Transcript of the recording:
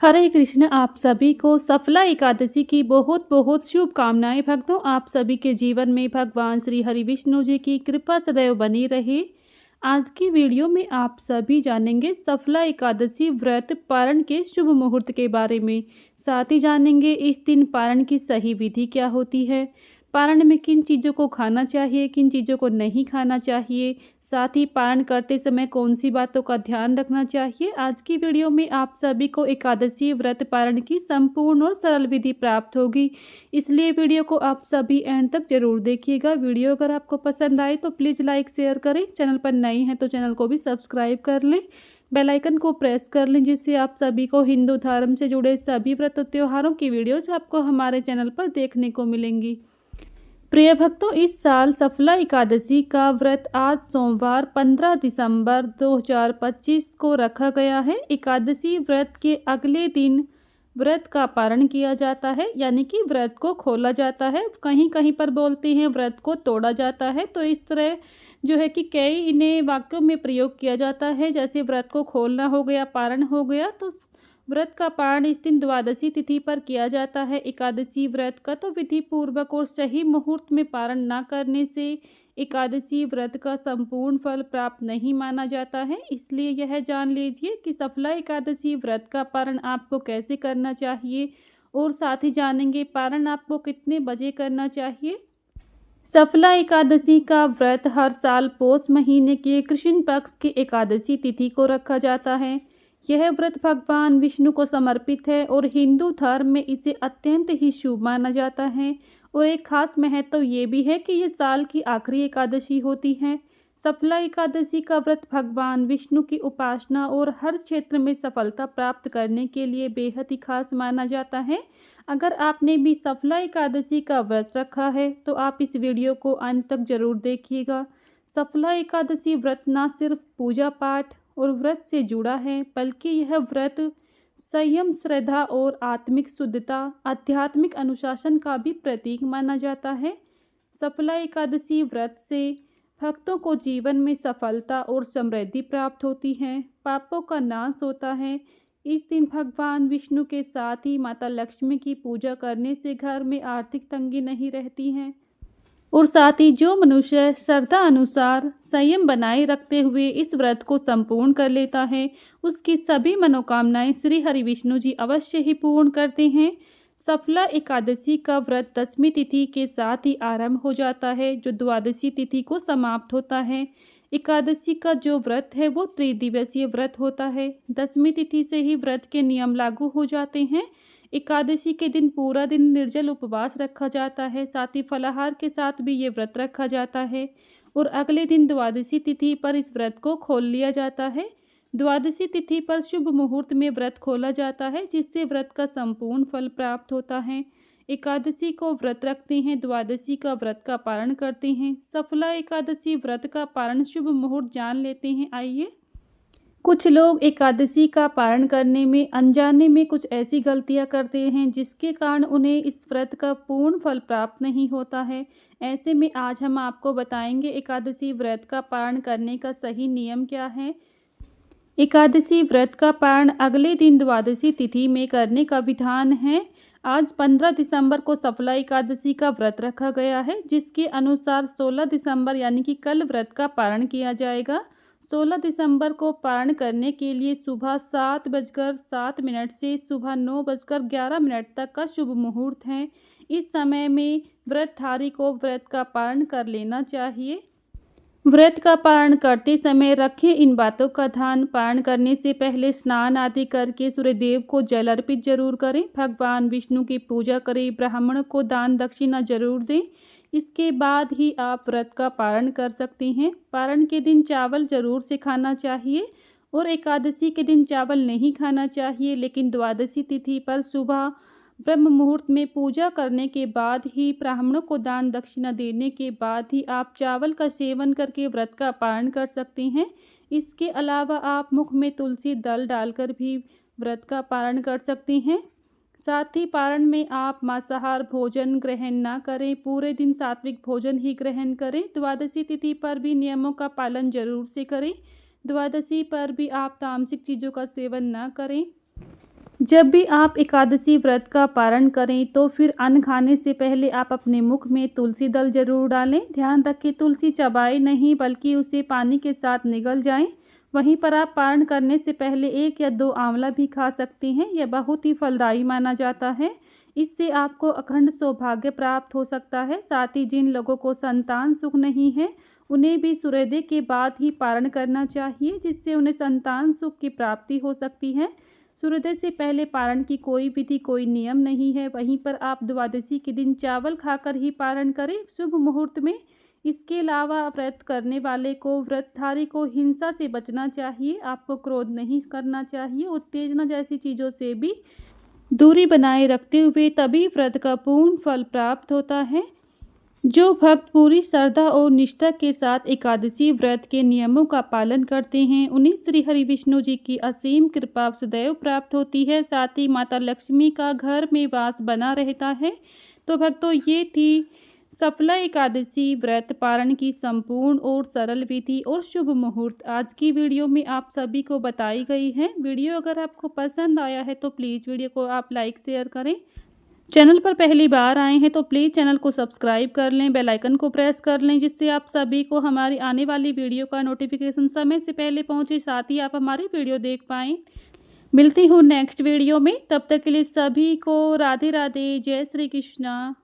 हरे कृष्ण। आप सभी को सफला एकादशी की बहुत बहुत शुभकामनाएं। भक्तों, आप सभी के जीवन में भगवान श्री हरि विष्णु जी की कृपा सदैव बनी रहे। आज की वीडियो में आप सभी जानेंगे सफला एकादशी व्रत पारण के शुभ मुहूर्त के बारे में। साथ ही जानेंगे इस दिन पारण की सही विधि क्या होती है, पारण में किन चीज़ों को खाना चाहिए, किन चीज़ों को नहीं खाना चाहिए, साथ ही पारण करते समय कौन सी बातों का ध्यान रखना चाहिए। आज की वीडियो में आप सभी को एकादशी व्रत पारण की संपूर्ण और सरल विधि प्राप्त होगी, इसलिए वीडियो को आप सभी एंड तक जरूर देखिएगा। वीडियो अगर आपको पसंद आए तो प्लीज़ लाइक शेयर करें। चैनल पर नए हैं तो चैनल को भी सब्सक्राइब कर लें, बेल आइकन को प्रेस कर लें, जिससे आप सभी को हिंदू धर्म से जुड़े सभी व्रत और त्योहारों की वीडियोज आपको हमारे चैनल पर देखने को मिलेंगी। प्रिय भक्तों, इस साल सफला एकादशी का व्रत आज सोमवार 15 दिसंबर 2025 को रखा गया है। एकादशी व्रत के अगले दिन व्रत का पारण किया जाता है, यानी कि व्रत को खोला जाता है। कहीं कहीं पर बोलते हैं व्रत को तोड़ा जाता है। तो इस तरह जो है कि कई इन्हें वाक्यों में प्रयोग किया जाता है, जैसे व्रत को खोलना हो गया, पारण हो गया। तो व्रत का पारण इस दिन द्वादशी तिथि पर किया जाता है। एकादशी व्रत का तो विधि पूर्वक और सही मुहूर्त में पारण न करने से एकादशी व्रत का संपूर्ण फल प्राप्त नहीं माना जाता है। इसलिए यह जान लीजिए कि सफला एकादशी व्रत का पारण आपको कैसे करना चाहिए, और साथ ही जानेंगे पारण आपको कितने बजे करना चाहिए। सफला एकादशी का व्रत हर साल पौष महीने के कृष्ण पक्ष की एकादशी तिथि को रखा जाता है। यह व्रत भगवान विष्णु को समर्पित है और हिंदू धर्म में इसे अत्यंत ही शुभ माना जाता है। और एक खास महत्व तो ये भी है कि यह साल की आखिरी एकादशी होती है। सफला एकादशी का व्रत भगवान विष्णु की उपासना और हर क्षेत्र में सफलता प्राप्त करने के लिए बेहद ही खास माना जाता है। अगर आपने भी सफला एकादशी का व्रत रखा है तो आप इस वीडियो को अंत तक जरूर देखिएगा। सफला एकादशी व्रत न सिर्फ पूजा पाठ और व्रत से जुड़ा है, बल्कि यह व्रत संयम, श्रद्धा और आत्मिक शुद्धता, आध्यात्मिक अनुशासन का भी प्रतीक माना जाता है। सफला एकादशी व्रत से भक्तों को जीवन में सफलता और समृद्धि प्राप्त होती है, पापों का नाश होता है। इस दिन भगवान विष्णु के साथ ही माता लक्ष्मी की पूजा करने से घर में आर्थिक तंगी नहीं रहती है। और साथ ही जो मनुष्य श्रद्धा अनुसार संयम बनाए रखते हुए इस व्रत को संपूर्ण कर लेता है, उसकी सभी मनोकामनाएं श्री हरि विष्णु जी अवश्य ही पूर्ण करते हैं। सफला एकादशी का व्रत दसवीं तिथि के साथ ही आरंभ हो जाता है, जो द्वादशी तिथि को समाप्त होता है। एकादशी का जो व्रत है वो त्रिदिवसीय व्रत होता है। दसवीं तिथि से ही व्रत के नियम लागू हो जाते हैं। एकादशी के दिन पूरा दिन निर्जल उपवास रखा जाता है, साथ ही फलाहार के साथ भी ये व्रत रखा जाता है। और अगले दिन द्वादशी तिथि पर इस व्रत को खोल लिया जाता है। द्वादशी तिथि पर शुभ मुहूर्त में व्रत खोला जाता है, जिससे व्रत का संपूर्ण फल प्राप्त होता है। एकादशी को व्रत रखते हैं, द्वादशी का व्रत का पारण करते हैं। सफला एकादशी व्रत का पारण शुभ मुहूर्त जान लेते हैं। आइए, कुछ लोग एकादशी का पारण करने में अनजाने में कुछ ऐसी गलतियां करते हैं जिसके कारण उन्हें इस व्रत का पूर्ण फल प्राप्त नहीं होता है। ऐसे में आज हम आपको बताएंगे एकादशी व्रत का पारण करने का सही नियम क्या है। एकादशी व्रत का पारण अगले दिन द्वादशी तिथि में करने का विधान है। आज 15 दिसंबर को सफला एकादशी का व्रत रखा गया है, जिसके अनुसार 16 दिसंबर यानी कि कल व्रत का पारण किया जाएगा। 16 दिसंबर को पारण करने के लिए सुबह 7:07 से सुबह 9:11 तक का शुभ मुहूर्त है। इस समय में व्रतधारी को व्रत का पारण कर लेना चाहिए। व्रत का पारण करते समय रखें इन बातों का ध्यान। पारण करने से पहले स्नान आदि करके सूर्यदेव को जल अर्पित जरूर करें, भगवान विष्णु की पूजा करें, ब्राह्मण को दान दक्षिणा जरूर दें। इसके बाद ही आप व्रत का पारण कर सकते हैं। पारण के दिन चावल जरूर से खाना चाहिए और एकादशी के दिन चावल नहीं खाना चाहिए, लेकिन द्वादशी तिथि पर सुबह ब्रह्म मुहूर्त में पूजा करने के बाद ही, ब्राह्मणों को दान दक्षिणा देने के बाद ही आप चावल का सेवन करके व्रत का पारण कर सकते हैं। इसके अलावा आप मुख में तुलसी दल डालकर भी व्रत का पारण कर सकते हैं। साथ ही पारण में आप मांसाहार भोजन ग्रहण ना करें, पूरे दिन सात्विक भोजन ही ग्रहण करें। द्वादशी तिथि पर भी नियमों का पालन जरूर से करें। द्वादशी पर भी आप तामसिक चीज़ों का सेवन ना करें। जब भी आप एकादशी व्रत का पारण करें तो फिर अन्न खाने से पहले आप अपने मुख में तुलसी दल जरूर डालें। ध्यान रखें तुलसी चबाएं नहीं बल्कि उसे पानी के साथ निगल जाएं। वहीं पर आप पारण करने से पहले 1 या 2 आंवला भी खा सकते हैं। यह बहुत ही फलदायी माना जाता है। इससे आपको अखंड सौभाग्य प्राप्त हो सकता है। साथ ही जिन लोगों को संतान सुख नहीं है उन्हें भी सूर्योदय के बाद ही पारण करना चाहिए, जिससे उन्हें संतान सुख की प्राप्ति हो सकती है। सूर्योदय से पहले पारण की कोई विधि कोई नियम नहीं है। वहीं पर आप द्वादशी के दिन चावल खाकर ही पारण करें शुभ मुहूर्त में। इसके अलावा व्रत करने वाले को व्रतधारी को हिंसा से बचना चाहिए। आपको क्रोध नहीं करना चाहिए। उत्तेजना जैसी चीज़ों से भी दूरी बनाए रखते हुए तभी व्रत का पूर्ण फल प्राप्त होता है। जो भक्त पूरी श्रद्धा और निष्ठा के साथ एकादशी व्रत के नियमों का पालन करते हैं उन्हें श्री हरि विष्णु जी की असीम कृपा सदैव प्राप्त होती है। साथ ही माता लक्ष्मी का घर में वास बना रहता है। तो भक्तों, ये थी सफला एकादशी व्रत पारण की संपूर्ण और सरल विधि और शुभ मुहूर्त आज की वीडियो में आप सभी को बताई गई है। वीडियो अगर आपको पसंद आया है तो प्लीज़ वीडियो को आप लाइक शेयर करें। चैनल पर पहली बार आए हैं तो प्लीज़ चैनल को सब्सक्राइब कर लें, बेल आइकन को प्रेस कर लें, जिससे आप सभी को हमारी आने वाली वीडियो का नोटिफिकेशन समय से पहले पहुंचे। साथ ही आप हमारी वीडियो देख पाएँ। मिलती हूँ नेक्स्ट वीडियो में, तब तक के लिए सभी को राधे राधे, जय श्री कृष्णा।